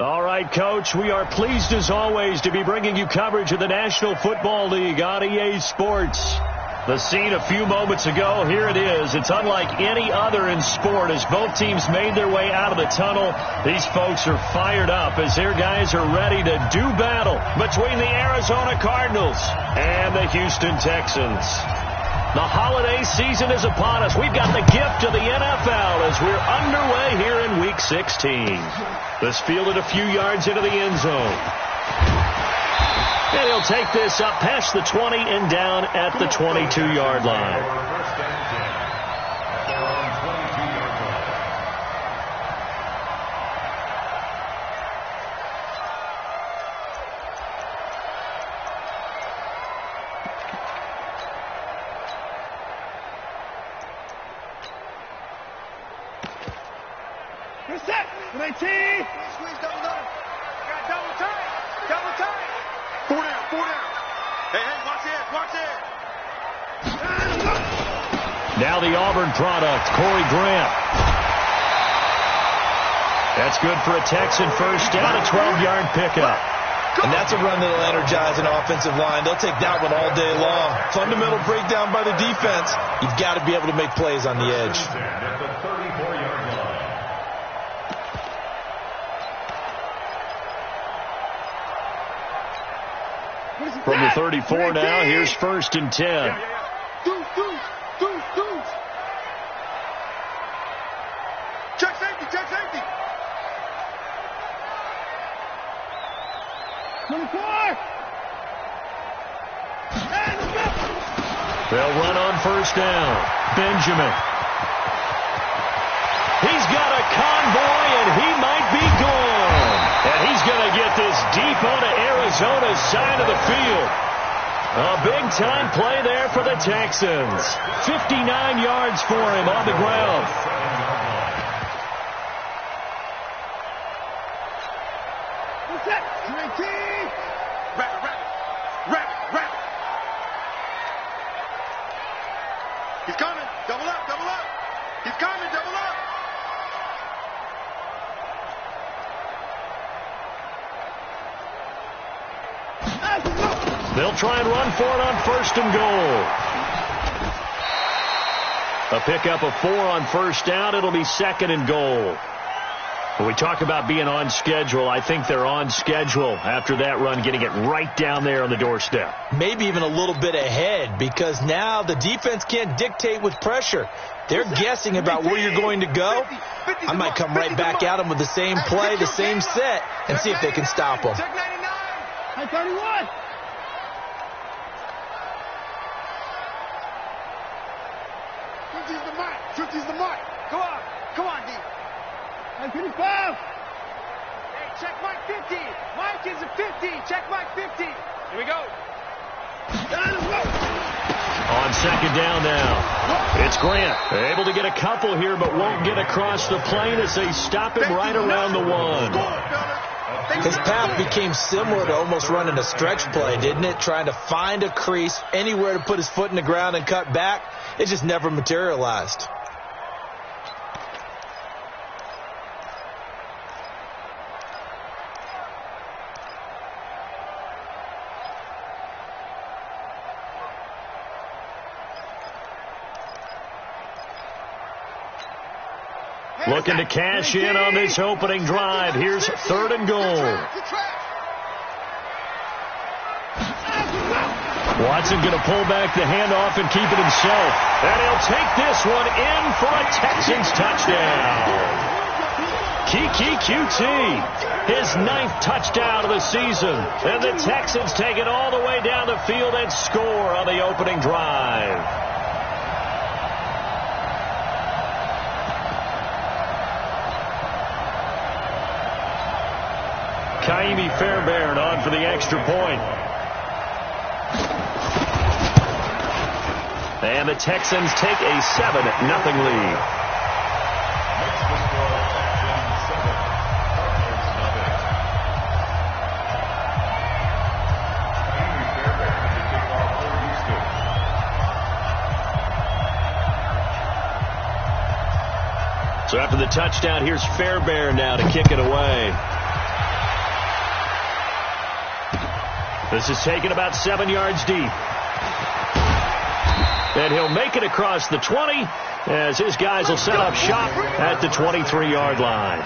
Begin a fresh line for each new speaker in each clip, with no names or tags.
All right, Coach, we are pleased as always to be bringing you coverage of the National Football League on EA Sports. The scene a few moments ago, here it is. It's unlike any other in sport as both teams made their way out of the tunnel. These folks are fired up as their guys are ready to do battle between the Arizona Cardinals and the Houston Texans. The holiday season is upon us. We've got the gift of the NFL as we're underway here in Week 16. This fielded a few yards into the end zone. And he'll take this up past the 20 and down at the 22-yard line. Now the Auburn product, Corey Grant. That's good for a Texan first down, a 12-yard pickup.
And that's a run that'll energize an offensive line. They'll take that one all day long. Fundamental breakdown by the defense. You've got to be able to make plays on the edge.
From the 34 now, here's 1st and 10.
Check safety, check safety. 24.
They'll run on 1st down. Benjamin. He's got a convoy, and he might be gone. And he's going to get this deep onto Arizona's side of the field. A big-time play there for the Texans. 59 yards for him on the ground.
He's coming. Double up, double up. He's coming, double up.
They'll try and run for it on 1st and goal. A pickup of 4 on 1st down. It'll be 2nd and goal. When we talk about being on schedule, I think they're on schedule after that run, getting it right down there on the doorstep.
Maybe even a little bit ahead, because now the defense can't dictate with pressure. They're guessing about where you're going to go. I might come right back at them with the same play, the same set, and see if they can stop them.
Check 99. 31. Swifty's the mark. Come on, D. 25. Hey, check Mike 50. Mike is a 50. Check Mike 50. Here we go.
On 2nd down now. It's Grant. Able to get a couple here, but won't get across the plane as they stop him right around the 1.
His path became similar to almost running a stretch play, didn't it? Trying to find a crease, anywhere to put his foot in the ground and cut back. It just never materialized.
Looking to cash in on this opening drive. Here's 3rd and goal. Watson going to pull back the handoff and keep it himself. And he'll take this one in for a Texans touchdown. Kiki QT, his 9th touchdown of the season. And the Texans take it all the way down the field and score on the opening drive. Kaimi Fairbairn on for the extra point. And the Texans take a 7-0 lead. So after the touchdown, here's Fairbairn now to kick it away. This is taken about 7 yards deep. And he'll make it across the 20 as his guys will set up shop at the 23-yard line.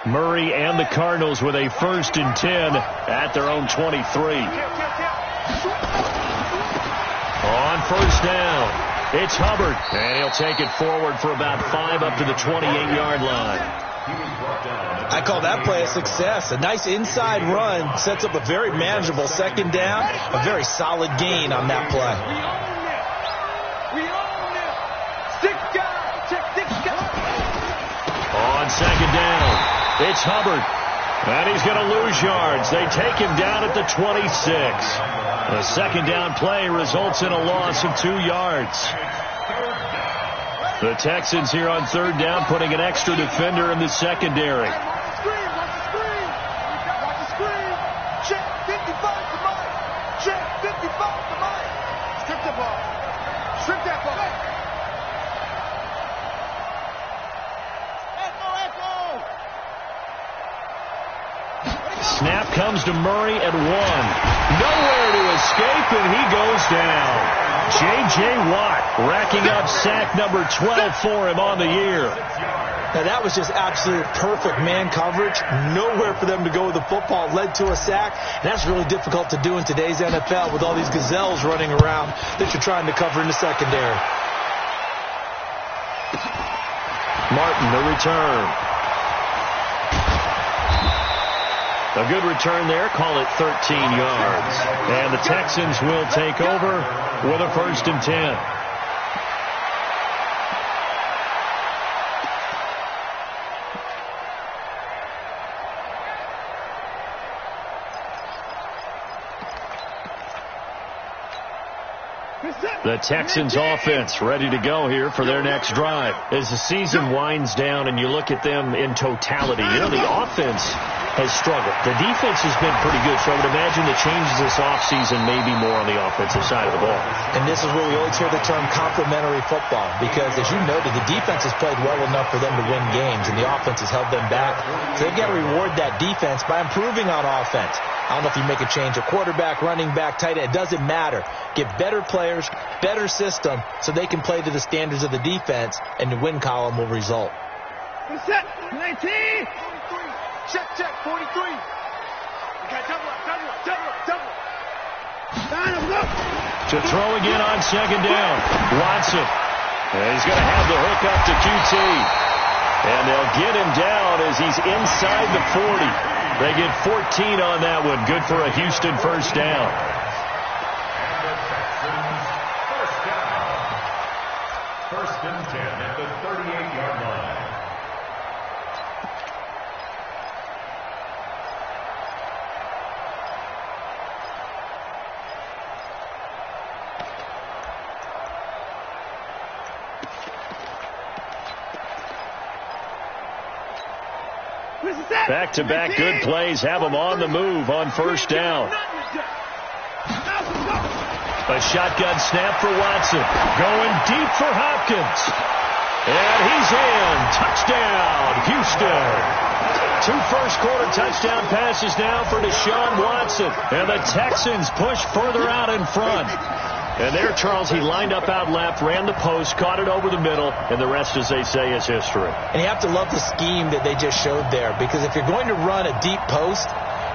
Murray and the Cardinals with a 1st and 10 at their own 23. On 1st down, it's Hubbard, and he'll take it forward for about 5 up to the 28-yard line.
I call that play a success. A nice inside run sets up a very manageable 2nd down, a very solid gain on that play.
We own it. 6 guys. Check 6 guys.
On 2nd down, it's Hubbard, and he's going to lose yards. They take him down at the 26. The 2nd down play results in a loss of 2 yards. The Texans here on 3rd down putting an extra defender in the secondary.
Watch the screen. Watch the screen. Check 55 to Mike. Check 55 to Mike. Strip the ball. Strip that ball.
Snap comes to Murray at 1. Nowhere to escape, and he goes down. J.J. Watt racking up sack number 12 for him on the year.
Now, that was just absolute perfect man coverage. Nowhere for them to go with the football. Led to a sack. And that's really difficult to do in today's NFL with all these gazelles running around that you're trying to cover in the secondary.
Martin, the return. A good return there. Call it 13 yards. And the Texans will take over with a 1st and 10. The Texans offense ready to go here for their next drive. As the season winds down and you look at them in totality, you know, the offense has struggled. The defense has been pretty good, so I would imagine the changes this offseason may be more on the offensive side of the ball.
And this is where we always hear the term complementary football, because as you noted, the defense has played well enough for them to win games, and the offense has held them back. So they've got to reward that defense by improving on offense. I don't know if you make a change of quarterback, running back, tight end. It doesn't matter. Get better players, better system, so they can play to the standards of the defense, and the win column will result.
Set 19. Check, 43. Okay, double up.
To throw again on 2nd down. Watson. And he's going to have the hook up to QT. And they'll get him down as he's inside the 40. They get 14 on that one. Good for a Houston 1st down.
First and 10 at the 38-yard line.
Back-to-back good plays have them on the move on 1st down. A shotgun snap for Watson. Going deep for Hopkins. And he's in. Touchdown, Houston. 2 first-quarter touchdown passes now for Deshaun Watson. And the Texans push further out in front. And there, Charles, he lined up out left, ran the post, caught it over the middle, and the rest, as they say, is history.
And you have to love the scheme that they just showed there, because if you're going to run a deep post,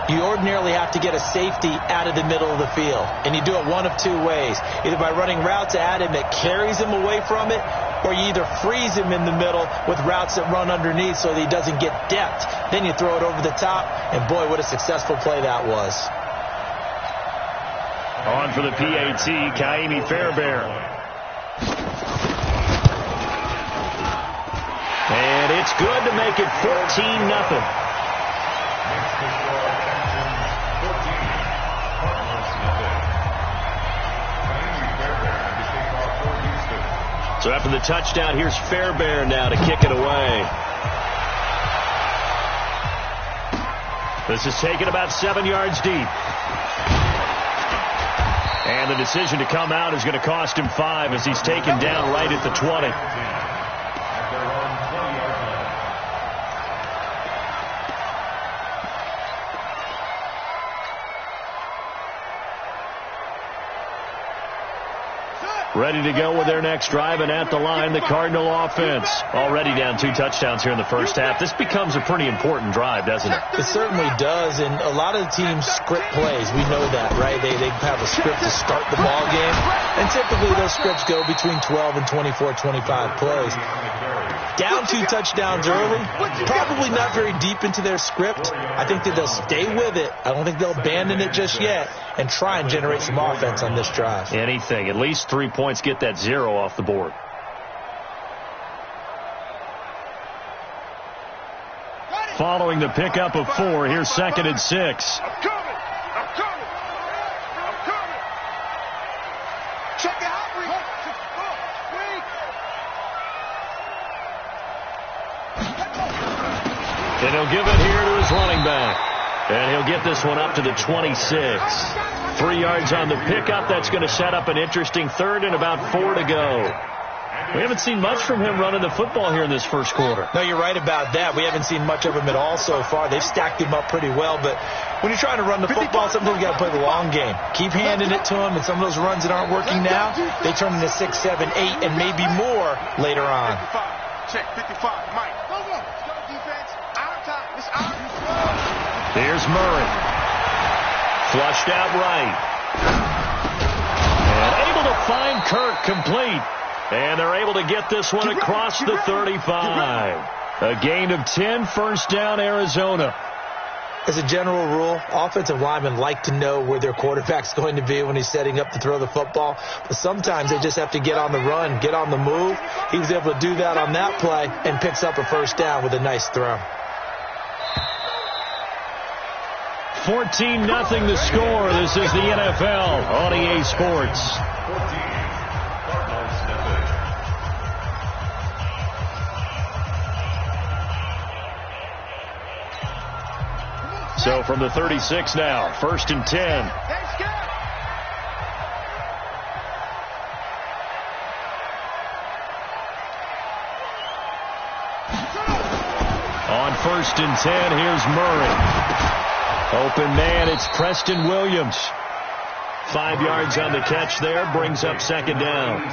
you ordinarily have to get a safety out of the middle of the field. And you do it one of 2 ways. Either by running routes at him that carries him away from it, or you either freeze him in the middle with routes that run underneath so that he doesn't get depth. Then you throw it over the top, and boy, what a successful play that was.
On for the PAT, Kaimi Fairbairn. And it's good to make it 14-0. So after the touchdown, here's Fairbairn now to kick it away. This is taken about 7 yards deep. And the decision to come out is going to cost him 5 as he's taken down right at the 20. Ready to go with their next drive, and at the line, the Cardinal offense. Already down 2 touchdowns here in the first half. This becomes a pretty important drive, doesn't it?
It certainly does, and a lot of the teams script plays. We know that, right? They have a script to start the ball game, and typically those scripts go between 12 and 24, 25 plays. Down 2 touchdowns early, probably not very deep into their script. I think that they'll stay with it. I don't think they'll abandon it just yet and try and generate some offense on this drive.
Anything. At least 3 points, get that 0 off the board. Following the pickup of 4, here's 2nd and 6.
I'm coming. Check it out, Reed.
And he'll give it here to his running back. And he'll get this one up to the 26. 3 yards on the pickup. That's going to set up an interesting 3rd and about 4 to go. We haven't seen much from him running the football here in this first quarter.
No, you're right about that. We haven't seen much of him at all so far. They've stacked him up pretty well, but when you're trying to run the football, sometimes you got to play the long game. Keep handing it to him, and some of those runs that aren't working now, they turn into 6, 7, 8, and maybe more later on.
55. Check 55. Mike. Defense. Our time. It's our time.
Here's Murray. Flushed out right. And able to find Kirk complete. And they're able to get this one across the 35. A gain of 10, first down, Arizona.
As a general rule, offensive linemen like to know where their quarterback's going to be when he's setting up to throw the football. But sometimes they just have to get on the run, get on the move. He was able to do that on that play and picks up a first down with a nice throw.
14-0 the score. This is the NFL on EA Sports. So from the 36 now, 1st and 10. On 1st and 10, here's Murray. Open man, it's Preston Williams. 5 yards on the catch there, brings up 2nd down.
A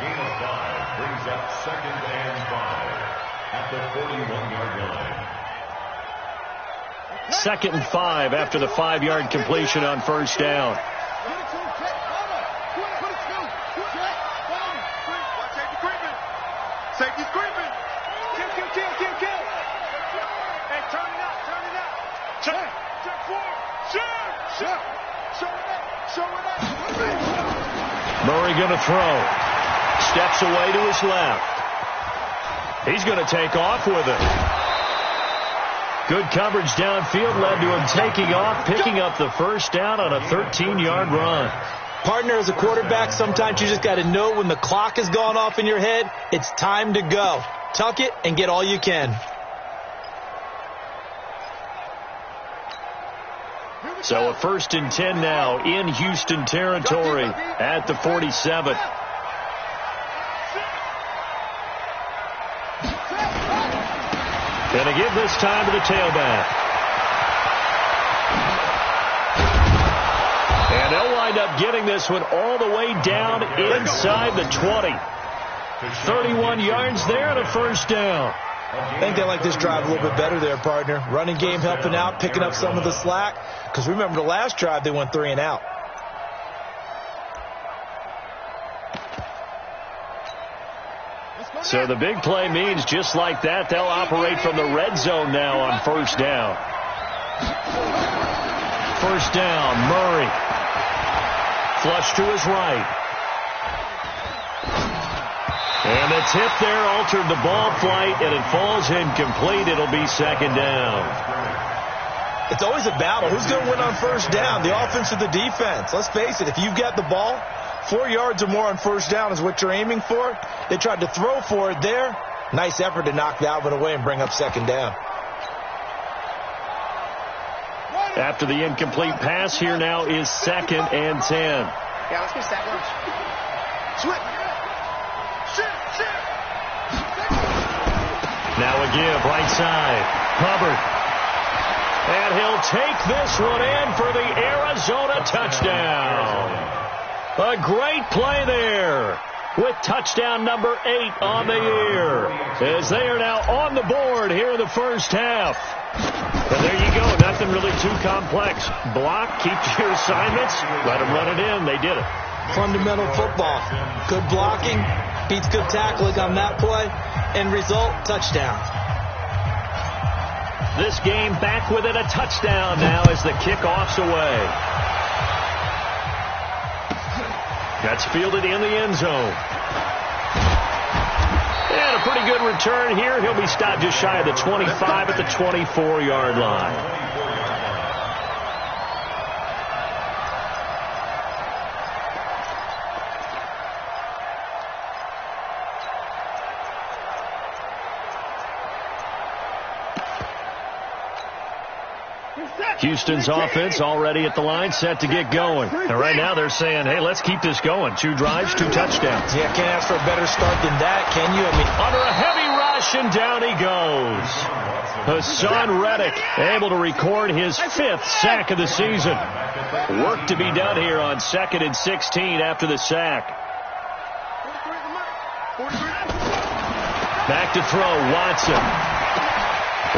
gain of 5 brings up 2nd and 5 at the 41-yard line.
2nd and 5 after the 5-yard completion on 1st down.
Safety's creeping. Kill. Hey, turn it out. Check 4. Show it up.
Murray going to throw. Steps away to his left. He's going to take off with it. Good coverage downfield led to him taking off, picking up the first down on a 13-yard run.
Partner, as a quarterback, sometimes you just got to know when the clock has gone off in your head, it's time to go. Tuck it and get all you can.
So a 1st and 10 now in Houston territory at the 47. Going to give this time to the tailback. And they'll wind up getting this one all the way down inside the 20. 31 yards there and a first down.
I think they like this drive a little bit better there, partner. Running game helping out, picking up some of the slack. Because remember, the last drive, they went 3 and out.
So the big play means just like that, they'll operate from the red zone now on 1st down. 1st down, Murray. Flush to his right. And the tip there altered the ball flight, and it falls incomplete. It'll be 2nd down.
It's always a battle. Who's going to win on 1st down, the offense or the defense? Let's face it, if you've got the ball, 4 yards or more on 1st down is what you're aiming for. They tried to throw for it there. Nice effort to knock that one away and bring up 2nd down.
After the incomplete pass, here now is 2nd and 10.
Yeah, let's get that lunch. Switch.
Now a give, right side. Hubbard. And he'll take this one in for the Arizona touchdown. A great play there with touchdown number 8 on the year, as they are now on the board here in the first half. And there you go. Nothing really too complex. Block, keep your assignments, let them run it in. They did it.
Fundamental football. Good blocking beats good tackling on that play. End result, touchdown.
This game back within a touchdown now as the kickoff's away. That's fielded in the end zone. And a pretty good return here. He'll be stopped just shy of the 25 at the 24-yard line. Houston's offense already at the line, set to get going. And right now they're saying, hey, let's keep this going. 2 drives, 2 touchdowns.
Yeah, can't ask for a better start than that, can you?
Under a heavy rush, and down he goes. Hassan Reddick able to record his 5th sack of the season. Work to be done here on 2nd and 16 after the sack. Back to throw, Watson.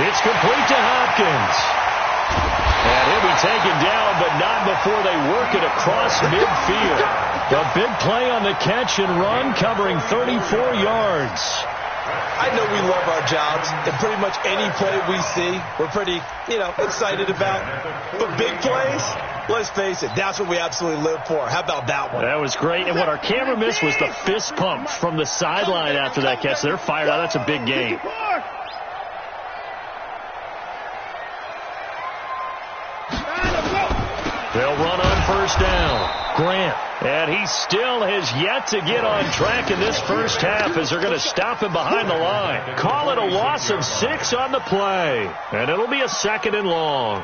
It's complete to Hopkins. And he'll be taken down, but not before they work it across midfield. A big play on the catch and run, covering 34 yards.
I know we love our jobs, and pretty much any play we see, we're pretty, excited about. But big plays, let's face it, that's what we absolutely live for. How about that one?
That was great. And what our camera missed was the fist pump from the sideline after that catch. They're fired out. That's a big game. They'll run on first down. Grant. And he still has yet to get on track in this first half as they're going to stop him behind the line. Call it a loss of 6 on the play. And it'll be a 2nd and long.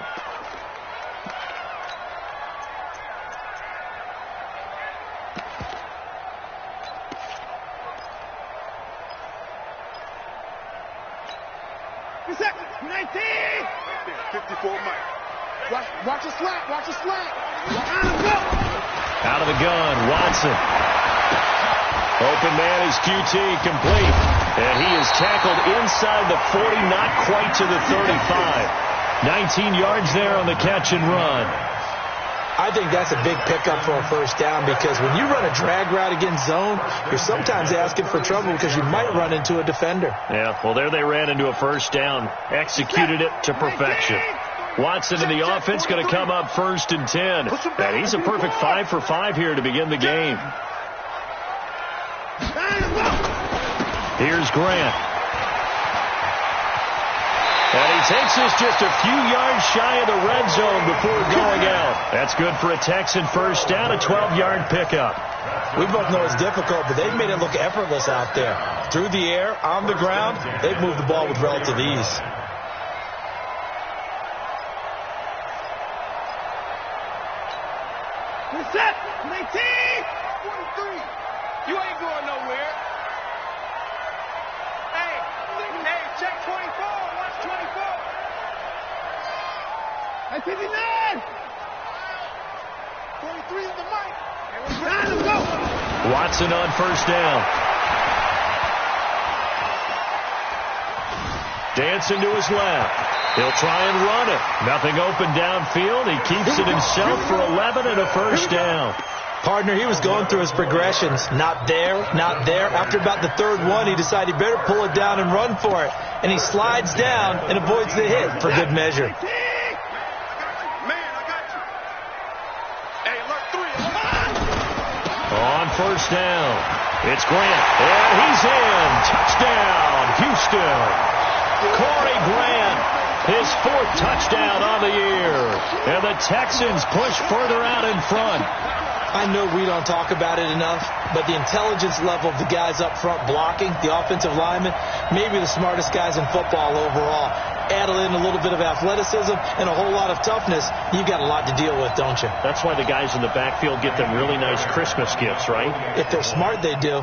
Second, 19. 54 Mike. Watch the slant. Watch the slant.
Out of the gun, Watson. Open man is QT, complete. And he is tackled inside the 40, not quite to the 35. 19 yards there on the catch and run.
I think that's a big pickup for a first down because when you run a drag route against zone, you're sometimes asking for trouble because you might run into a defender.
Yeah, well, there they ran into a first down. Executed it to perfection. Watson in the offense going to come up 1st and 10. And he's a perfect 5 for 5 here to begin the game. Here's Grant. And he takes us just a few yards shy of the red zone before going out. That's good for a Texan first down, a 12-yard pickup.
We both know it's difficult, but they've made it look effortless out there. Through the air, on the ground, they've moved the ball with relative ease.
Set, 19, 43. You ain't going nowhere. Hey, check 24. Watch 24. Hey, 59. 43 in the mic. Hey, let's go.
Watson on first down. Dancing to his left. He'll try and run it. Nothing open downfield. He keeps it himself for 11 and a first down.
Partner, he was going through his progressions. Not there, not there. After about the 3rd one, he decided he better pull it down and run for it. And he slides down and avoids the hit for good measure.
Man, I got you. Hey, alert 3.
On first down, it's Grant. And he's in. Touchdown, Houston. Corey Grant, his 4th touchdown on the year. And the Texans push further out in front.
I know we don't talk about it enough, but the intelligence level of the guys up front blocking, the offensive linemen, maybe the smartest guys in football overall. add in a little bit of athleticism and a whole lot of toughness, you've got a lot to deal with, don't you?
That's why the guys in the backfield get them really nice Christmas gifts, right?
If they're smart, they do.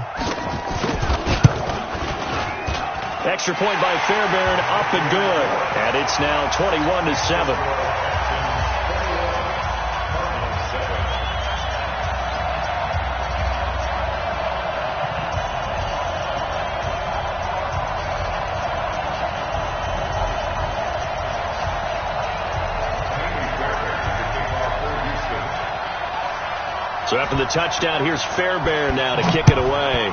Extra point by Fairbairn, up and good. And it's now 21-7. So after the touchdown, here's Fairbairn now to kick it away.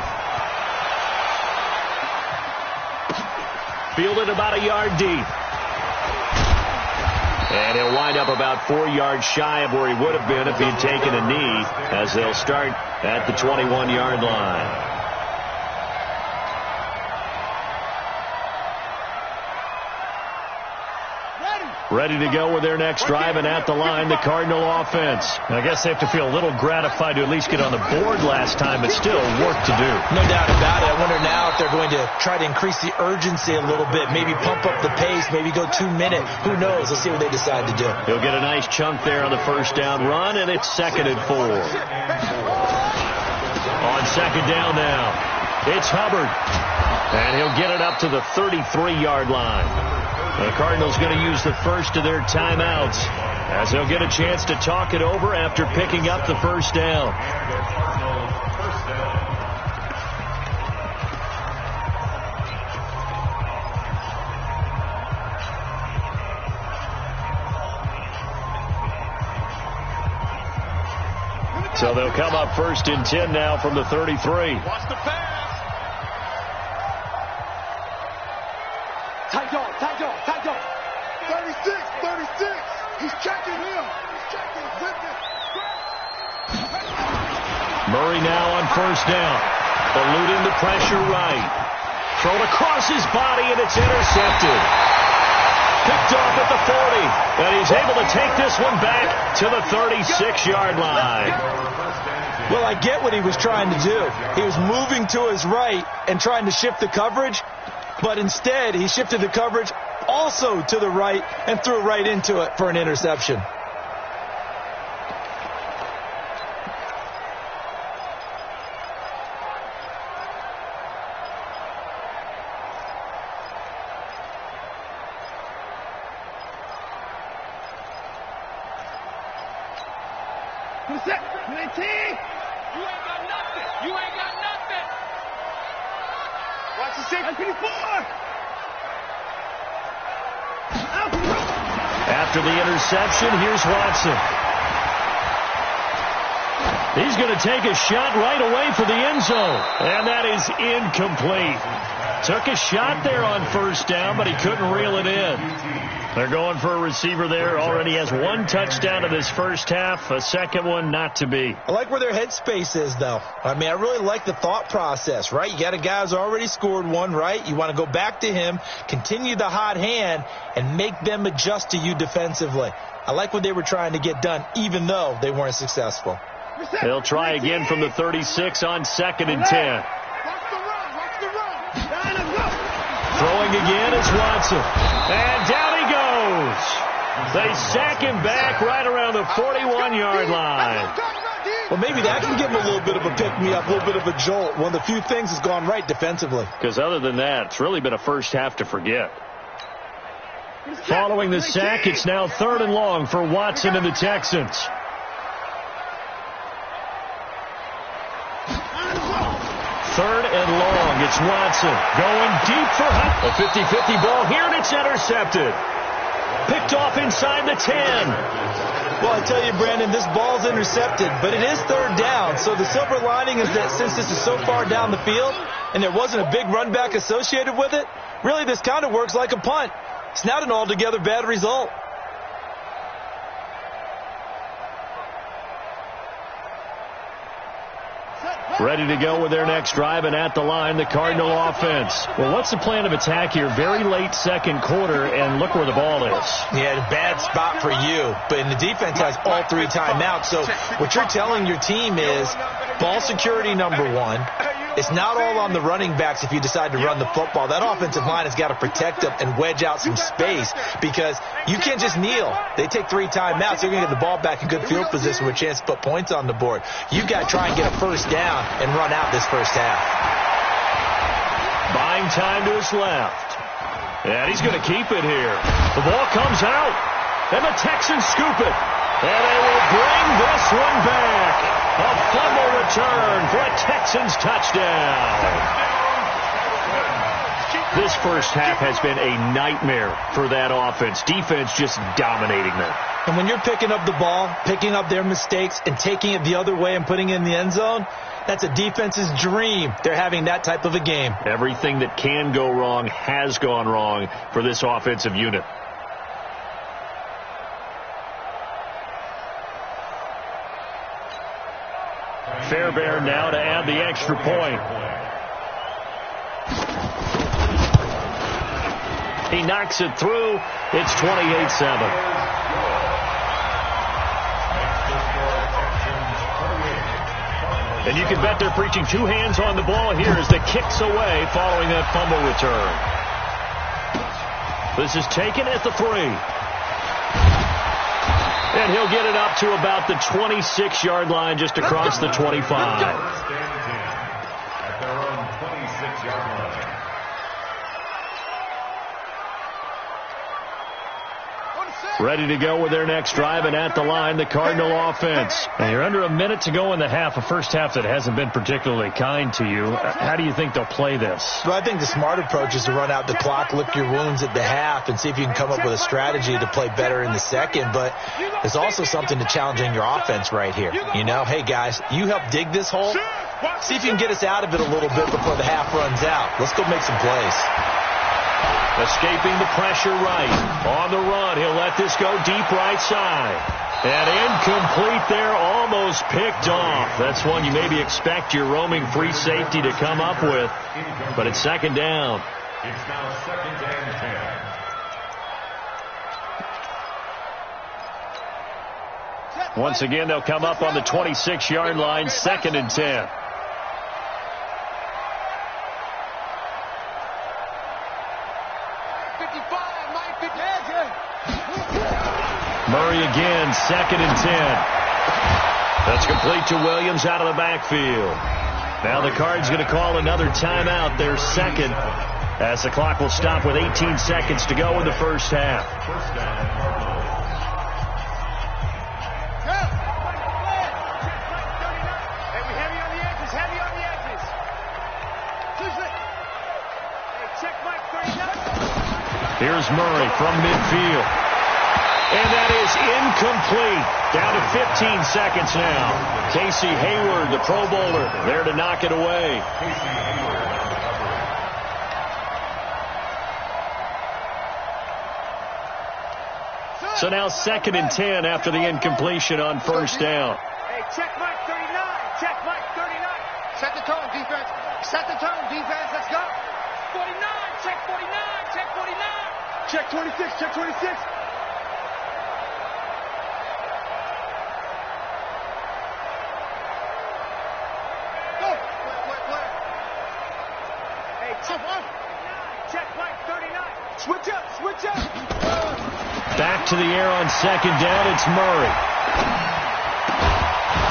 Fielded about a yard deep. And he'll wind up about 4 yards shy of where he would have been if he'd taken a knee, as they'll start at the 21-yard line. Ready to go with their next drive, and at the line, the Cardinal offense. I guess they have to feel a little gratified to at least get on the board last time, but still work to do.
No doubt about it. I wonder now if they're going to try to increase the urgency a little bit, maybe pump up the pace, maybe go 2 minute. Who knows? Let's see what they decide to do.
He'll get a nice chunk there on the first down run, and it's 2nd and 4. On 2nd down now, it's Hubbard, and he'll get it up to the 33-yard line. The Cardinals going to use the first of their timeouts, as they'll get a chance to talk it over after picking up the first down. So they'll come up 1st and 10 now from the 33.
Watch the pass. Tight dog. 36. He's checking him.
Murray now on 1st down. Eluding the pressure right. Thrown across his body, and it's intercepted. Picked off at the 40. And he's able to take this one back to the 36-yard line.
Well, I get what he was trying to do. He was moving to his right and trying to shift the coverage, but instead he shifted the coverage also to the right and threw right into it for an interception.
Watch the 6.
After the interception, here's Watson. He's going to take a shot right away for the end zone. And that is incomplete. Took a shot there on 1st down, but he couldn't reel it in. They're going for a receiver there. Already has 1 touchdown in this first half. A second one not to be.
I like where their headspace is, though. I mean, I really like the thought process, right? You got a guy who's already scored 1, right? You want to go back to him, continue the hot hand, and make them adjust to you defensively. I like what they were trying to get done, even though they weren't successful.
They'll try again from the 36 on 2nd and 10.
Watch the run.
Throwing again is Watson. And down he goes. They sack him back right around the 41-yard line.
Well, maybe that can give him a little bit of a pick-me-up, a little bit of a jolt. One of the few things has gone right defensively.
Because other than that, it's really been a first half to forget. Following the sack, it's now 3rd and long for Watson and the Texans. Third and long. It's Watson going deep for a 50-50 ball here, and it's intercepted. Picked off inside the 10.
Well, I tell you, Brandon, this ball's intercepted, but it is 3rd down. So the silver lining is that since this is so far down the field and there wasn't a big run back associated with it, really this kind of works like a punt. It's not an altogether bad result.
Ready to go with their next drive, and at the line, the Cardinal offense. Well, what's the plan of attack here? Very late second quarter, and look where the ball is.
Yeah, a bad spot for you, but the defense has all 3 timeouts. So what you're telling your team is ball security number 1, It's not all on the running backs if you decide to run the football. That offensive line has got to protect them and wedge out some space because you can't just kneel. They take 3 timeouts. They're going to get the ball back in good field position with a chance to put points on the board. You've got to try and get a first down and run out this first half.
Buying time to his left. And he's going to keep it here. The ball comes out, and the Texans scoop it. And they will bring this one back. A fumble return for a Texans touchdown. This first half has been a nightmare for that offense. Defense just dominating them.
And when you're picking up the ball, picking up their mistakes, and taking it the other way and putting it in the end zone, that's a defense's dream. They're having that type of a game.
Everything that can go wrong has gone wrong for this offensive unit. Fairbairn now to add the extra point. He knocks it through. It's 28-7. And you can bet they're preaching 2 hands on the ball here as the kick's away following that fumble return. This is taken at the 3. And he'll get it up to about the 26-yard line just across the 25.
At their own 26-yard line.
Ready to go with their next drive, and at the line, the Cardinal offense. And you're under a minute to go in the half, a first half that hasn't been particularly kind to you. How do you think they'll play this?
Well, I think the smart approach is to run out the clock, lick your wounds at the half, and see if you can come up with a strategy to play better in the second. But there's also something to challenging your offense right here. You know, hey, guys, you help dig this hole. See if you can get us out of it a little bit before the half runs out. Let's go make some plays.
Escaping the pressure right. On the run, he'll let this go deep right side. And incomplete there, almost picked off. That's one you maybe expect your roaming free safety to come up with. But it's second down.
It's now 2nd and 10.
Once again, they'll come up on the 26-yard line, 2nd and 10. Murray again, 2nd and 10. That's complete to Williams out of the backfield. Now the Cards going to call another timeout, their second, as the clock will stop with 18 seconds to go in the first half.
First down, Cardinals.
Here's Murray from midfield. And that is incomplete. Down to 15 seconds now. Casey Hayward, the Pro Bowler, there to knock it away. So now 2nd and 10 after the incompletion on first down.
Hey, check Mike 39. Check Mike 39. Set the tone, defense. Set the tone, defense. Let's go. 49. Check 49. Check 49. Check 26. Check 26. Switch up, switch up.
Back to the air on second down. It's Murray.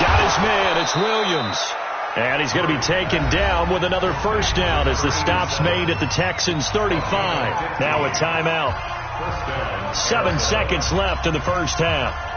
Got his man. It's Williams. And he's going to be taken down with another first down as the stop's made at the Texans 35. Now a timeout. 7 seconds left in the first half.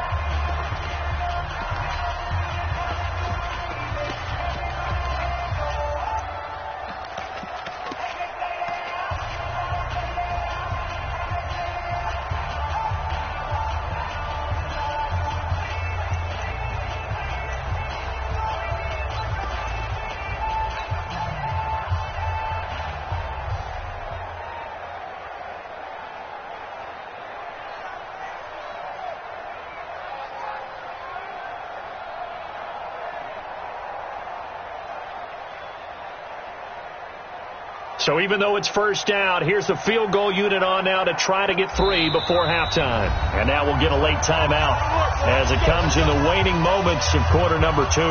So even though it's first down, here's the field goal unit on now to try to get 3 before halftime. And now we'll get a late timeout as it comes in the waning moments of quarter number 2.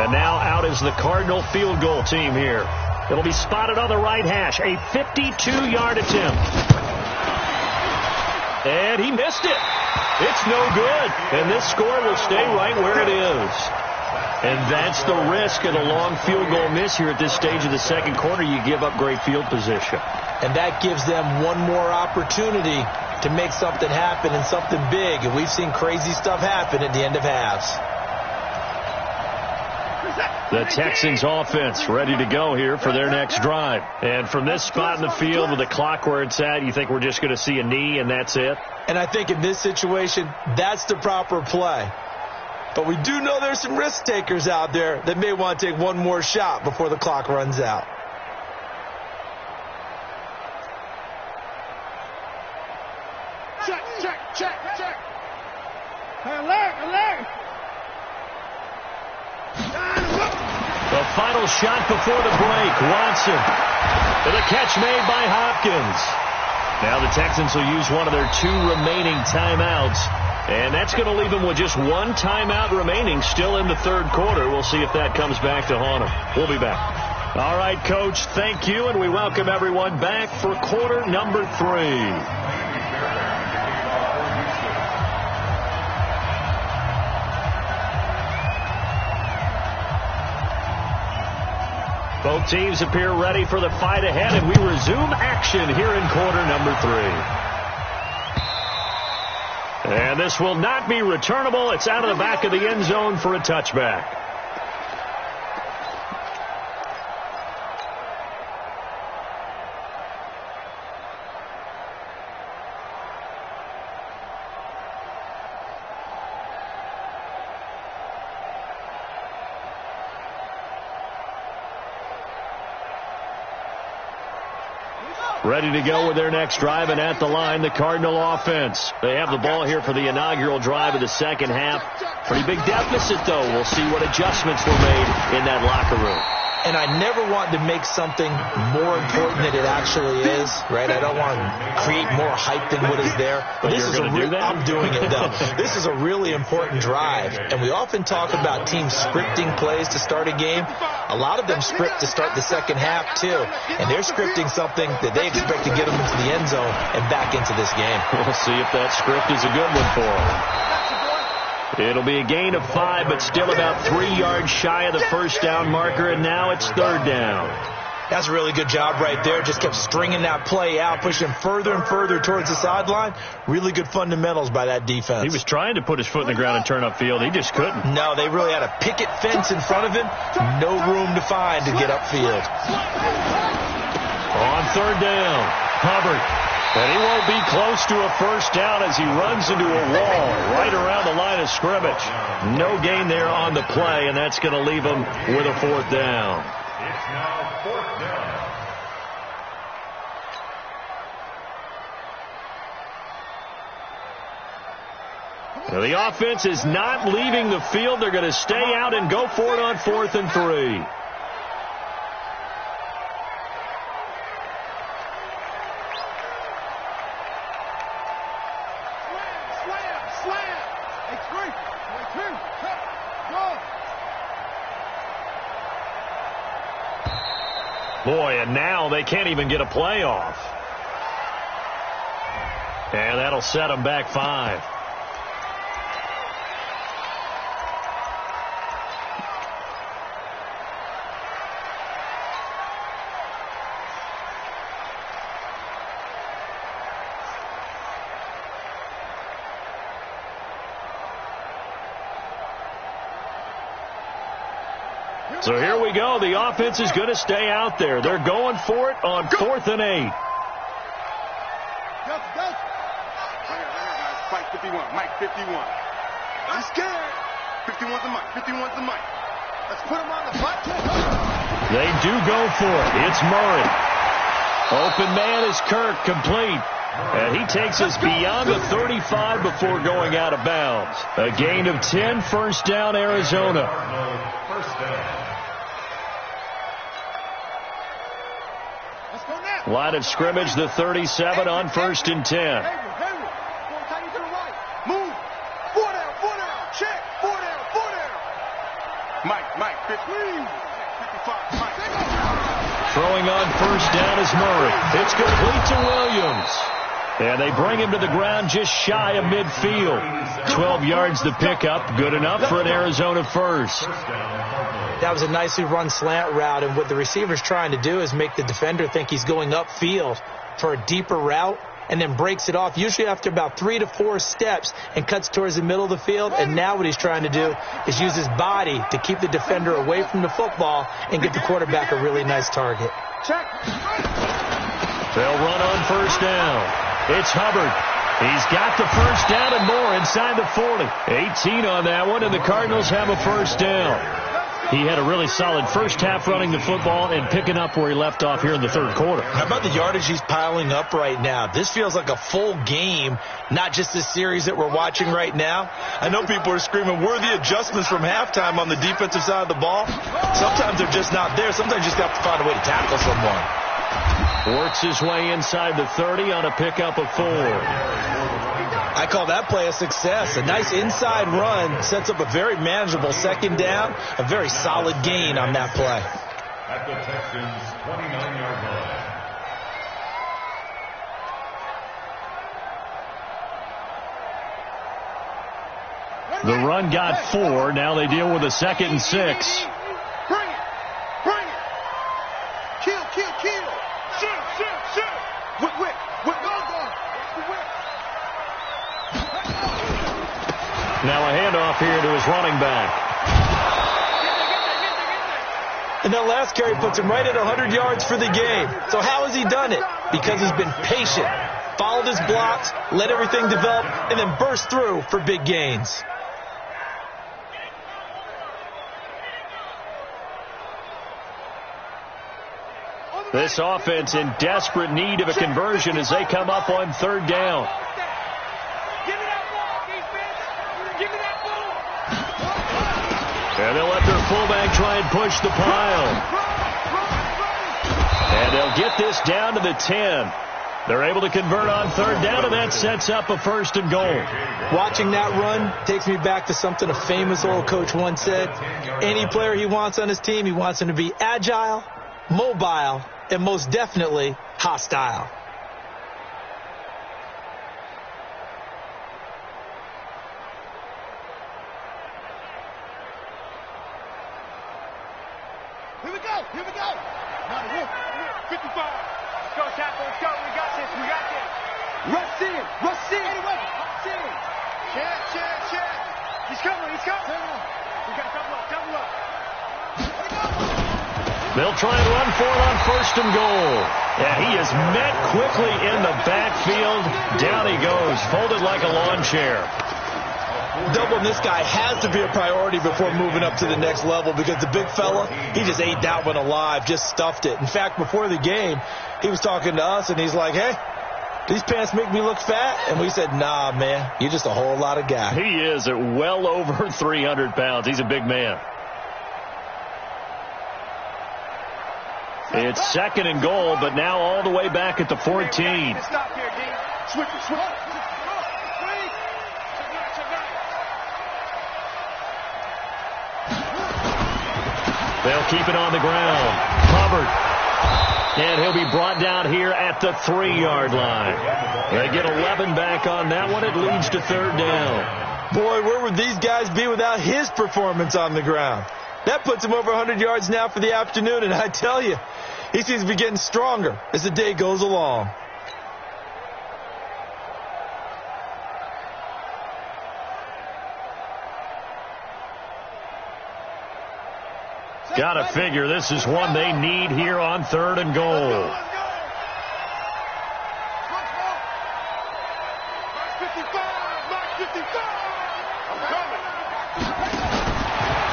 And now out is the Cardinal field goal team here. It'll be spotted on the right hash. A 52-yard attempt. And he missed it. It's no good. And this score will stay right where it is. And that's the risk of a long field goal miss here at this stage of the second quarter. You give up great field position.
And that gives them one more opportunity to make something happen and something big. And we've seen crazy stuff happen at the end of halves.
The Texans offense ready to go here for their next drive. And from this spot in the field with the clock where it's at, you think we're just going to see a knee and that's it?
And I think in this situation, that's the proper play. But we do know there's some risk takers out there that may want to take one more shot before the clock runs out.
Check, check, check, check. Alert, alert.
The final shot before the break. Watson. With a catch made by Hopkins. Now the Texans will use one of their 2 remaining timeouts. And that's going to leave them with just 1 timeout remaining still in the third quarter. We'll see if that comes back to haunt them. We'll be back. All right, Coach, thank you. And we welcome everyone back for quarter number 3. Both teams appear ready for the fight ahead, and we resume action here in quarter number 3. And this will not be returnable. It's out of the back of the end zone for a touchback. Ready to go with their next drive, and at the line, the Cardinal offense. They have the ball here for the inaugural drive of the second half. Pretty big deficit, though. We'll see what adjustments were made in that locker room.
And I never want to make something more important than it actually is, right? I don't want to create more hype than what is there.
But this is
I'm doing it, though. This is a really important drive. And we often talk about teams scripting plays to start a game. A lot of them script to start the second half, too. And they're scripting something that they expect to get them into the end zone and back into this game.
We'll see if that script is a good one for them. It'll be a gain of 5, but still about 3 yards shy of the first down marker, and now it's third down.
That's a really good job right there. Just kept stringing that play out, pushing further and further towards the sideline. Really good fundamentals by that defense.
He was trying to put his foot in the ground and turn upfield. He just couldn't.
No, they really had a picket fence in front of him. No room to find to get upfield.
On third down, Hubbard. And he won't be close to a first down as he runs into a wall right around the line of scrimmage. No gain there on the play, and that's going to leave him with a fourth down.
It's now fourth down.
Now the offense is not leaving the field. They're going to stay out and go for it on 4th and 3. Boy, and now they can't even get a play off. And that'll set them back 5. So here we go. The offense is going to stay out there. They're going for it on 4th and 8.
Right here, guys. Fight 51. Mike 51. I'm scared. 51's the mic. 51's the mic. Let's put him on the butt.
They do go for it. It's Murray. Open man is Kirk, complete. And he takes us beyond the 35 before going out of bounds. A gain of 10, first down, Arizona.
First down.
Line of scrimmage, the 37 on 1st and 10.
Move. 4 down. Check. 4 down.
Mike, 51.
Throwing on first down is Murray. It's complete to Williams. And they bring him to the ground just shy of midfield. 12 yards the pickup. Good enough for an Arizona first.
That was a nicely run slant route, and what the receiver's trying to do is make the defender think he's going upfield for a deeper route, and then breaks it off, usually after about 3 to 4 steps, and cuts towards the middle of the field. And now what he's trying to do is use his body to keep the defender away from the football and get the quarterback a really nice target.
They'll run on first down. It's Hubbard. He's got the first down and more inside the 40. 18 on that one, and the Cardinals have a first down. He had a really solid first half running the football and picking up where he left off here in the third quarter.
How about the yardage he's piling up right now? This feels like a full game, not just this series that we're watching right now. I know people are screaming, where are the adjustments from halftime on the defensive side of the ball? Sometimes they're just not there. Sometimes you just have to find a way to tackle someone.
Works his way inside the 30 on a pickup of 4.
I call that play a success. A nice inside run sets up a very manageable second down, a very solid gain on that play.
At the Texans' 29-yard line.
The run got 4. Now they deal with a 2nd and 6.
Bring it. Bring it. Kill. Shoot. Whip.
Now a handoff here to his running back.
And that last carry puts him right at 100 yards for the game. So how has he done it? Because he's been patient, followed his blocks, let everything develop, and then burst through for big gains.
This offense in desperate need of a conversion as they come up on third down. And they'll let their fullback try and push the pile. And they'll get this down to the 10. They're able to convert on third down, and that sets up a 1st and goal.
Watching that run takes me back to something a famous old coach once said. Any player he wants on his team, he wants him to be agile, mobile, and most definitely hostile.
Here we go. Now the 55. Let's go, Tackle. Let's go. We got this. Rush in. Anyway. Check. He's coming. We got double up.
They'll try and run for it on 1st and goal. Yeah, he is met quickly in the backfield. Down he goes, folded like a lawn chair.
Doubling this guy has to be a priority before moving up to the next level, because the big fella, he just ate that one alive, just stuffed it. In fact, before the game, he was talking to us, and he's like, hey, these pants make me look fat? And we said, nah, man, you're just a whole lot of guy.
He is at well over 300 pounds. He's a big man. It's 2nd and goal, but now all the way back at the 14.
Stop here, D. Switch.
They'll keep it on the ground. Hubbard. And he'll be brought down here at the 3-yard line. They get 11 back on that one. It leads to third down.
Boy, where would these guys be without his performance on the ground? That puts him over 100 yards now for the afternoon, and I tell you, he seems to be getting stronger as the day goes along.
Got to figure this is one they need here on 3rd and goal.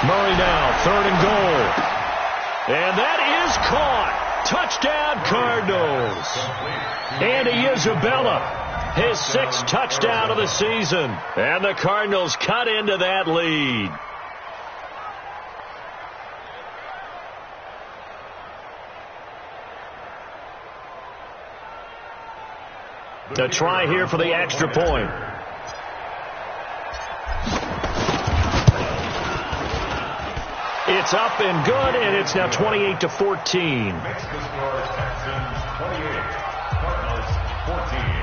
Murray now, 3rd and goal. And that is caught. Touchdown, Cardinals. Andy Isabella, his 6th touchdown of the season. And the Cardinals cut into that lead. To try here for the extra point. It's up and good, and it's now 28-14.
Makes the score Texans 28, Cardinals 14.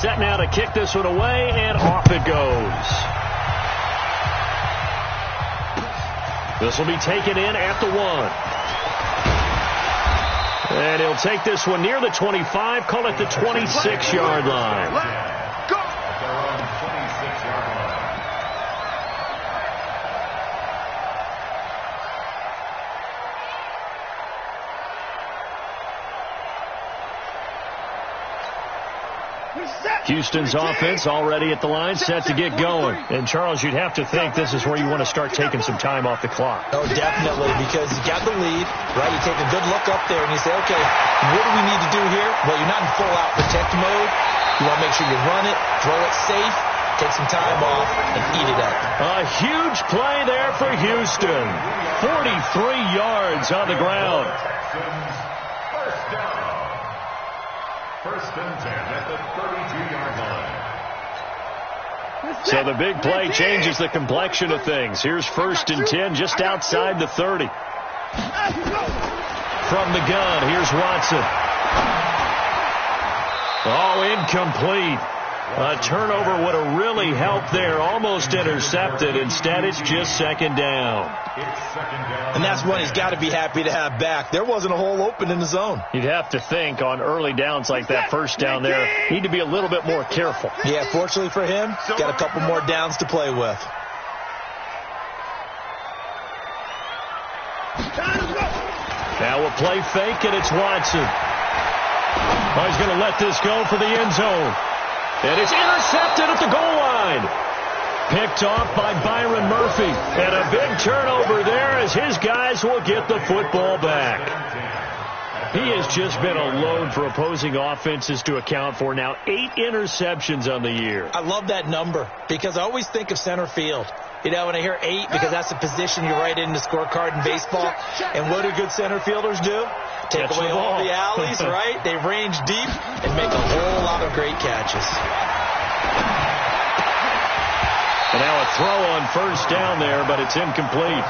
Set now to kick this one away, and off it goes. This will be taken in at the 1. And he'll take this one near the 25, call it the 26-yard line.
Go!
At their own 26-yard line.
Houston's offense already at the line, set to get going. And, Charles, you'd have to think this is where you want to start taking some time off the clock.
Oh, definitely, because you got the lead, right? You take a good look up there, and you say, okay, what do we need to do here? Well, you're not in full-out protect mode. You want to make sure you run it, throw it safe, take some time off, and eat it up.
A huge play there for Houston. 43 yards on the ground.
Texans first down. First and 10 at the 32-yard line.
So the big play changes the complexion of things. Here's first and 10 just outside the 30. From the gun, here's Watson. Oh, incomplete. A turnover would have really helped there. Almost intercepted. Instead, it's just second down.
It's second down.
And that's one he's got to be happy to have back. There wasn't a hole open in the zone.
You'd have to think on early downs like that first down there, need to be a little bit more careful.
Yeah, fortunately for him, got a couple more downs to play with.
Now a play fake, and it's Watson. Oh, he's going to let this go for the end zone. And it's intercepted at the goal line. Picked off by Byron Murphy. And a big turnover there as his guys will get the football back. He has just been a load for opposing offenses to account for. Now 8 interceptions on the year.
I love that number because I always think of center field. You know, when I hear 8, because that's the position you write in the scorecard in baseball. And what do good center fielders do? Take
Catch
away
the
all
ball.
the alleys, right? They range deep and make a whole lot of great catches.
And now a throw on first down there, but it's incomplete.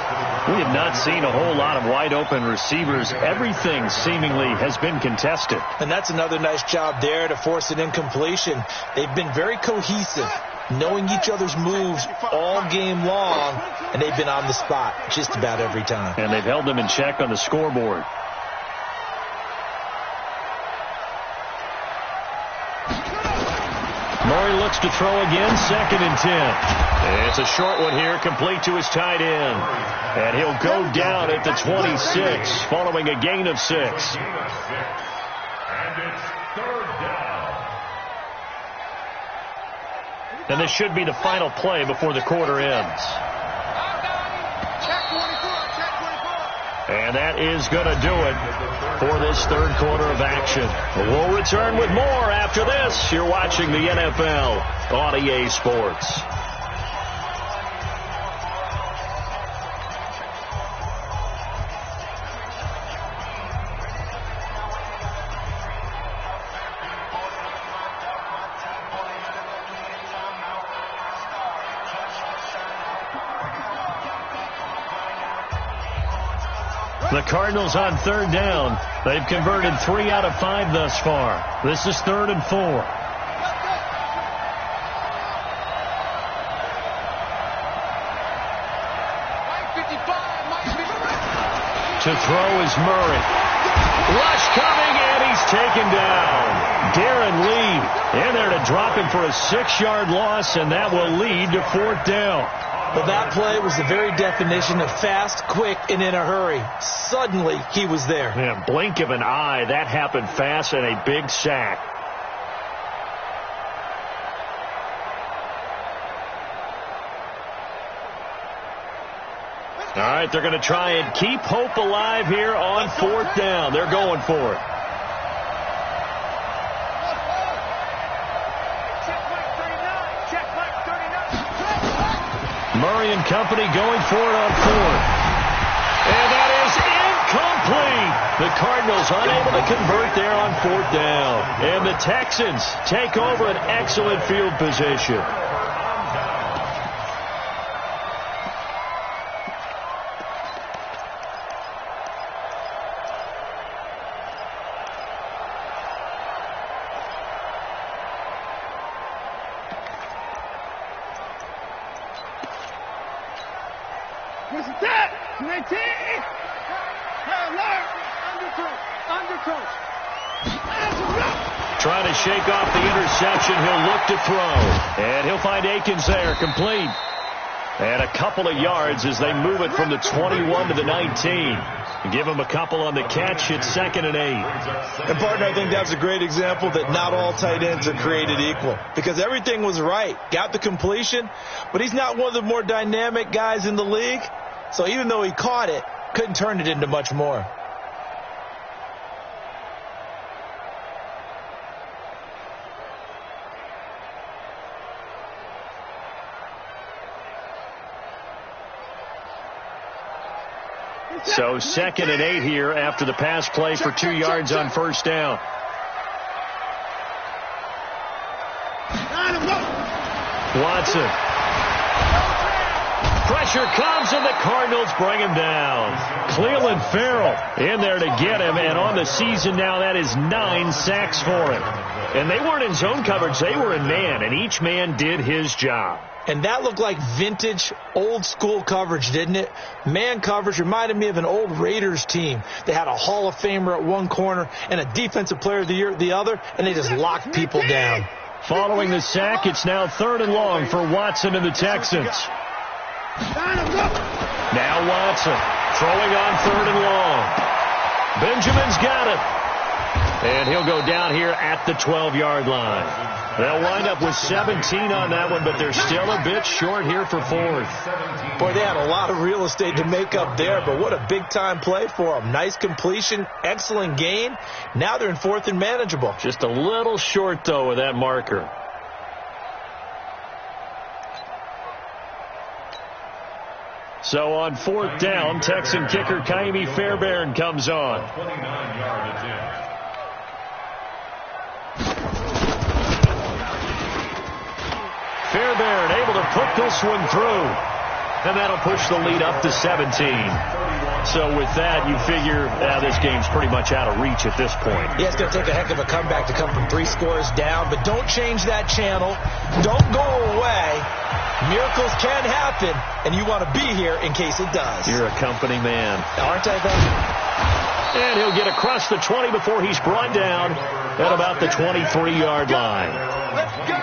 We have not seen a whole lot of wide open receivers. Everything seemingly has been contested.
And that's another nice job there to force an incompletion. They've been very cohesive, knowing each other's moves all game long, and they've been on the spot just about every time.
And they've held them in check on the scoreboard. Murray looks to throw again, second and 10. It's a short one here, complete to his tight end. And he'll go down at the 26, following a gain of 6.
And it's third down.
And this should be the final play before the quarter ends. And that is going to do it for this third quarter of action. We'll return with more after this. You're watching the NFL on EA Sports. The Cardinals on third down. They've converted 3 out of 5 thus far. This is 3rd and 4. To throw is Murray. Rush coming, and he's taken down. Darren Lee in there to drop him for a 6-yard loss, and that will lead to 4th down.
Well, that play was the very definition of fast, quick, and in a hurry. Suddenly, he was there.
Man, blink of an eye, that happened fast, and a big sack. All right, they're going to try and keep hope alive here on 4th down. They're going for it.
Check Mike 39. Check Mike 39.
Murray and company going for it on fourth. And that is incomplete. The Cardinals unable to convert there on fourth down. And the Texans take over an excellent field position.
What's that? 19. Undercoach.
Trying to shake off the interception. He'll look to throw. And he'll find Akins there, complete. And a couple of yards as they move it from the 21 to the 19. Give him a couple on the catch. It's 2nd and 8.
And, partner, I think that's a great example that not all tight ends are created equal. Because everything was right. Got the completion, but he's not one of the more dynamic guys in the league. So even though he caught it, couldn't turn it into much more.
So 2nd and 8 here after the pass play for 2 yards on first down. Watson. Pressure comes, and the Cardinals bring him down. Cleveland Farrell in there to get him, and on the season now, that is 9 sacks for him. And they weren't in zone coverage. They were in man, and each man did his job.
And that looked like vintage, old-school coverage, didn't it? Man coverage reminded me of an old Raiders team. They had a Hall of Famer at one corner and a Defensive Player of the Year at the other, and they just locked people down.
Following the sack, it's now 3rd and long for Watson and the Texans. Now Watson throwing on 3rd and long. Benjamin's got it. And he'll go down here at the 12-yard line. They'll wind up with 17 on that one, but they're still a bit short here for 4th.
Boy, they had a lot of real estate to make up there, but what a big-time play for them. Nice completion, excellent gain. Now they're in 4th and manageable.
Just a little short, though, with that marker. So on 4th down, Texan kicker Kaimi Fairbairn comes on.
29-yard attempt.
Fairbairn able to put this one through. And that'll push the lead up to 17. So with that, you figure this game's pretty much out of reach at this point.
Yeah, it's going to take a heck of a comeback to come from 3 scores down. But don't change that channel. Don't go away. Miracles can happen, and you want to be here in case it does.
You're a company man.
Aren't I, though?
And he'll get across the 20 before he's brought down at about the 23-yard line.
Let's go.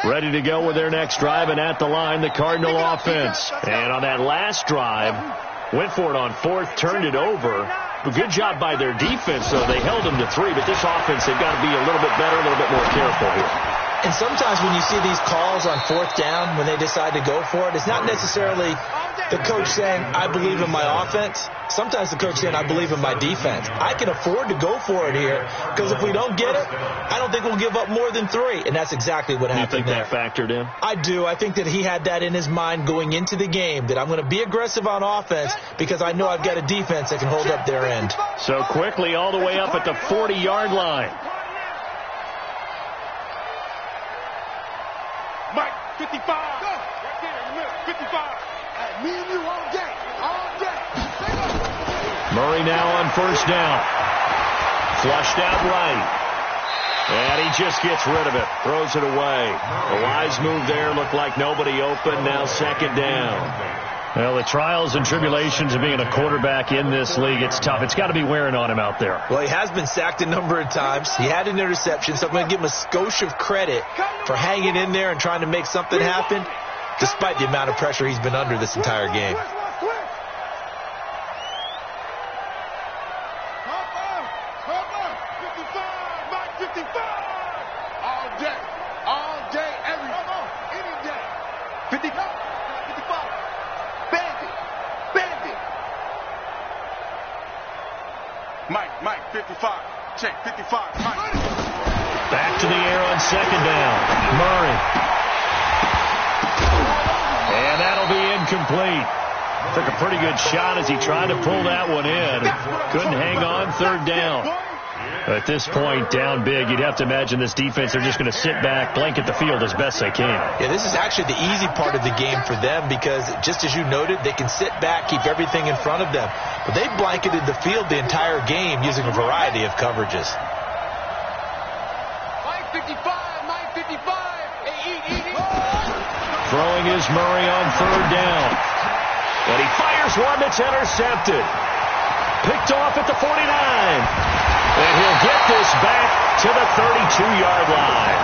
Ready to go with their next drive, and at the line, the Cardinal offense. And on that last drive, went for it on 4th, turned it over. But good job by their defense, though. They held them to 3, but this offense, they've got to be a little bit better, a little bit more careful here.
And sometimes when you see these calls on 4th down, when they decide to go for it, it's not necessarily the coach saying, I believe in my offense. Sometimes the coach saying, I believe in my defense. I can afford to go for it here because if we don't get it, I don't think we'll give up more than 3. And that's exactly what happened there.
You think that factored in?
I do. I think that he had that in his mind going into the game, that I'm going to be aggressive on offense because I know I've got a defense that can hold up their end.
So quickly all the way up at the 40-yard line.
Mike, 55. Go. Right there in the middle. 55. Me and you all day. All day.
Murray now on 1st down. Flushed out right. And he just gets rid of it. Throws it away. The wise move there. Looked like nobody open. Now 2nd down. Well, the trials and tribulations of being a quarterback in this league, it's tough. It's got to be wearing on him out there.
Well, he has been sacked a number of times. He had an interception, so I'm going to give him a skosh of credit for hanging in there and trying to make something happen, despite the amount of pressure he's been under this entire game.
All day. All day, every day. Any day. 55. 55. Bandit. Bandit. Mike, 55. Check, 55. Mike.
Back to the air on second down. Murray. And that'll be incomplete. Took a pretty good shot as he tried to pull that one in. Couldn't hang on third down. At this point, down big, you'd have to imagine this defense, they're just going to sit back, blanket the field as best they can.
Yeah, this is actually the easy part of the game for them because, just as you noted, they can sit back, keep everything in front of them. But they blanketed the field the entire game using a variety of coverages.
Mike 55, Mike 55. Hey, eat.
Throwing is Murray on third down. And he fires one that's intercepted. Picked off at the 49. And he'll get this back to the 32-yard line.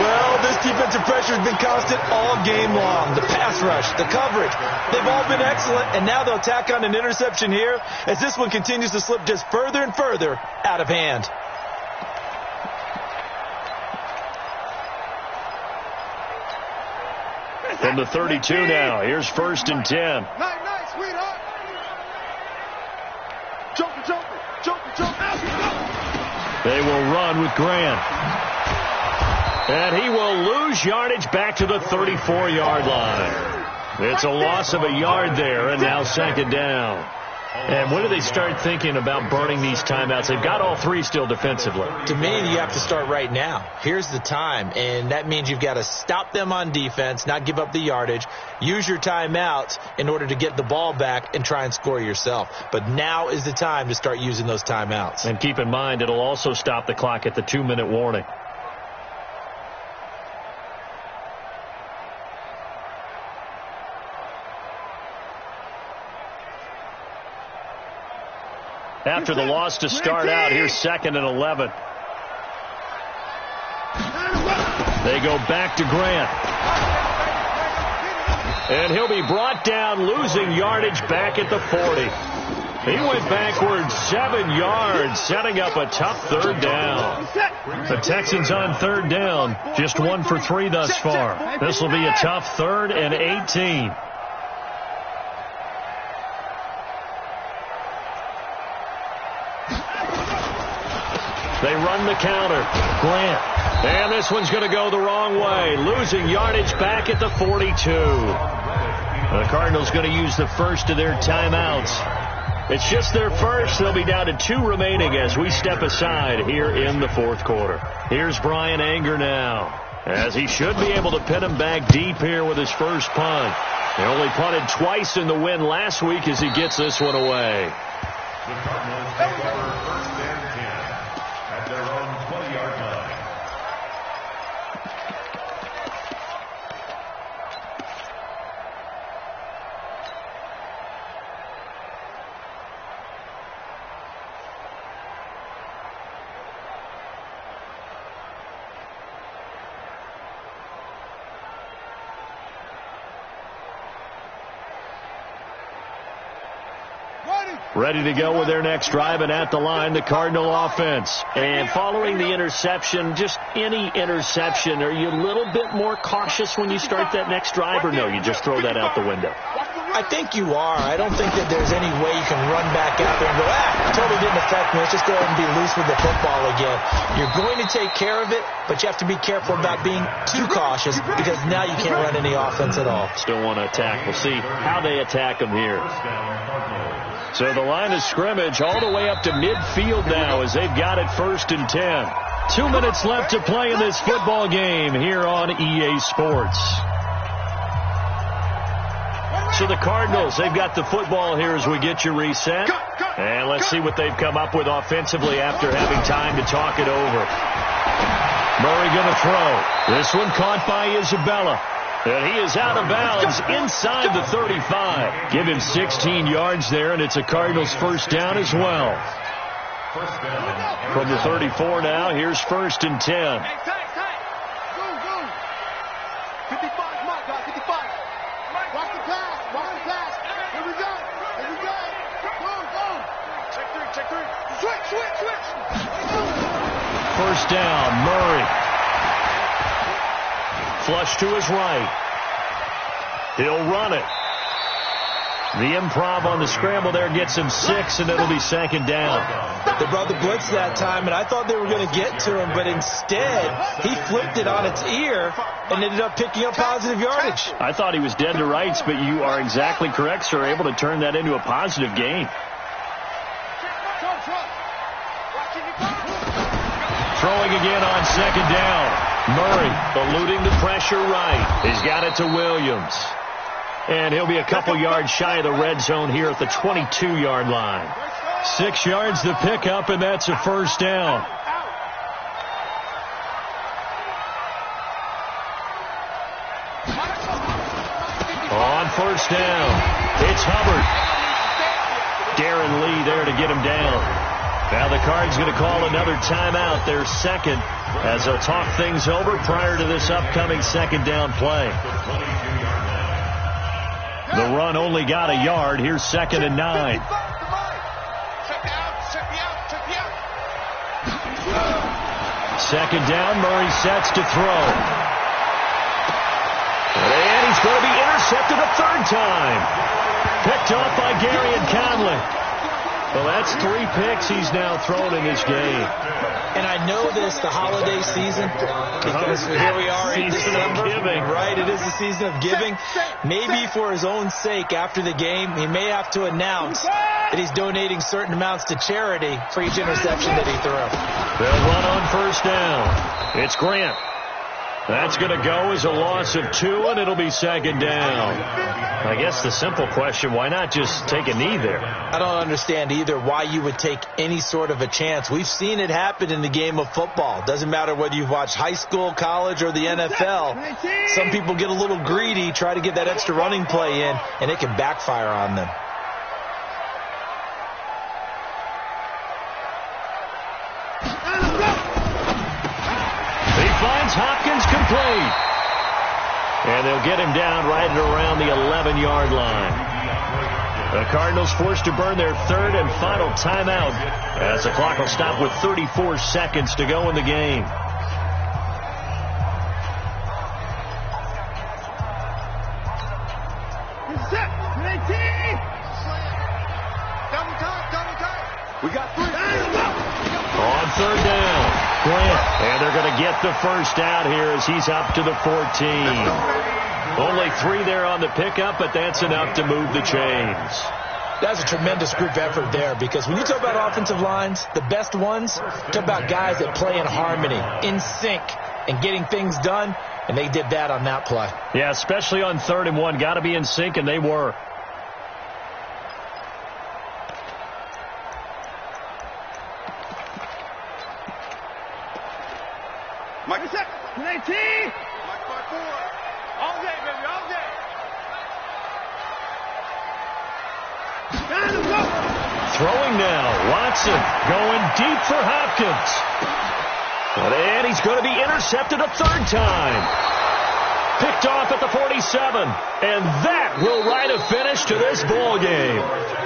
Well, this defensive pressure has been constant all game long. The pass rush, the coverage, they've all been excellent. And now they'll tack on an interception here as this one continues to slip just further and further out of hand.
From the 32 now, here's first and 10.
Nice, sweetheart. Joker.
They will run with Grant. And he will lose yardage back to the 34-yard line. It's a loss of a yard there, and now second down. And when do they start thinking about burning these timeouts? They've got all three still defensively.
To me, you have to start right now. Here's the time, and that means you've got to stop them on defense, not give up the yardage, use your timeouts in order to get the ball back and try and score yourself. But now is the time to start using those timeouts.
And keep in mind, it'll also stop the clock at the 2-minute warning. After the loss to start out, here's second and 11. They go back to Grant. And he'll be brought down, losing yardage back at the 40. He went backwards 7 yards, setting up a tough third down. The Texans on third down, just 1 for 3 thus far. This will be a tough 3rd and 18. They run the counter. Grant. And this one's going to go the wrong way. Losing yardage back at the 42. The Cardinals going to use the first of their timeouts. It's just their first. They'll be down to 2 remaining as we step aside here in the fourth quarter. Here's Brian Anger now, as he should be able to pin him back deep here with his first punt. He only punted twice in the win last week as he gets this one away.
The Cardinals take over first and 10 at their own 20-yard line.
Ready to go with their next drive, and at the line, the Cardinal offense. And following the interception, just any interception, are you a little bit more cautious when you start that next drive, or no, you just throw that out the window?
I think you are. I don't think that there's any way you can run back out there and go, totally didn't affect me. Let's just go ahead and be loose with the football again. You're going to take care of it, but you have to be careful about being too cautious because now you can't run any offense at all.
Still want to attack. We'll see how they attack them here. So the line of scrimmage all the way up to midfield now as they've got it first and 10. 2 minutes left to play in this football game here on EA Sports. So the Cardinals, they've got the football here as we get you reset. And let's see what they've come up with offensively after having time to talk it over. Murray going to throw. This one caught by Isabella. And he is out of bounds inside the 35. Give him 16 yards there, and it's a Cardinals first down as well. From the 34 now, here's first and 10.
Hey, tight. Go. 55, Mike, 55. Watch the pass. Here we go. Go. Check three. Switch.
first down. Murray. Flush to his right. He'll run it. The improv on the scramble there gets him 6, and it'll be second down.
They brought the blitz that time, and I thought they were going to get to him, but instead he flipped it on its ear and ended up picking up positive yardage.
I thought he was dead to rights, but you are exactly correct, sir. Able to turn that into a positive gain. Throwing again on second down. Murray eluding the pressure right. He's got it to Williams. And he'll be a couple yards shy of the red zone here at the 22-yard line. 6 yards to pick up, and that's a first down. On first down, it's Hubbard. Darren Lee there to get him down. Now the Cards going to call another timeout, their second, as they'll talk things over prior to this upcoming second down play. The run only got a yard. Here's 2nd and 9. Second down, Murray sets to throw. And he's going to be intercepted a third time. Picked off by Gary and Conley. Well, that's 3 picks he's now thrown in this game.
And I know this, the holiday season, because here we are in December.
Giving.
Right, it is the season of giving. Maybe for his own sake after the game, he may have to announce that he's donating certain amounts to charity for each interception that he threw.
They'll run on first down. It's Grant. That's going to go as a loss of 2, and it'll be second down. I guess the simple question, why not just take a knee there?
I don't understand either why you would take any sort of a chance. We've seen it happen in the game of football. Doesn't matter whether you've watched high school, college, or the NFL. Some people get a little greedy, try to get that extra running play in, and it can backfire on them.
Hopkins complete. And they'll get him down right at around the 11-yard line. The Cardinals forced to burn their third and final timeout as the clock will stop with 34 seconds to go in the game.
We got 3.
On third down, Grant. And they're going to get the first out here as he's up to the 14. Only 3 there on the pickup, but that's enough to move the chains.
That's a tremendous group effort there, because when you talk about offensive lines, the best ones, talk about guys that play in harmony, in sync, and getting things done, and they did that on that play.
Yeah, especially on 3rd and 1. Got to be in sync, and they were.
Mike, 18. Mike, 5-4. All day, baby, all day.
Throwing now. Watson going deep for Hopkins. And he's going to be intercepted a 3rd time. Picked off at the 47. And that will write a finish to this ball game.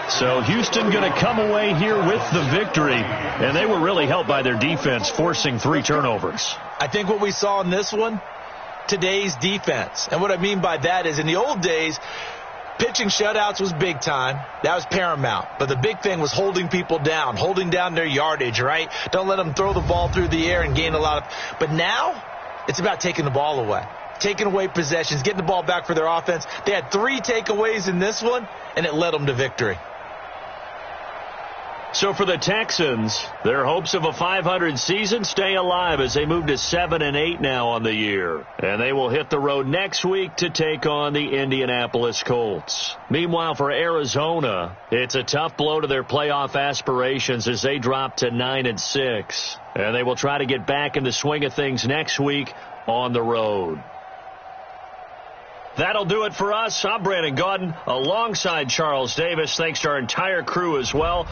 So Houston going to come away here with the victory. And they were really helped by their defense, forcing 3 turnovers.
I think what we saw in this one, today's defense. And what I mean by that is in the old days, pitching shutouts was big time. That was paramount. But the big thing was holding people down, holding down their yardage, right? Don't let them throw the ball through the air and gain a lot of. But now it's about taking the ball away, taking away possessions, getting the ball back for their offense. They had 3 takeaways in this one, and it led them to victory.
So for the Texans, their hopes of a 500 season stay alive as they move to 7-8 now on the year. And they will hit the road next week to take on the Indianapolis Colts. Meanwhile, for Arizona, it's a tough blow to their playoff aspirations as they drop to 9-6. And they will try to get back in the swing of things next week on the road. That'll do it for us. I'm Brandon Gaudin alongside Charles Davis. Thanks to our entire crew as well.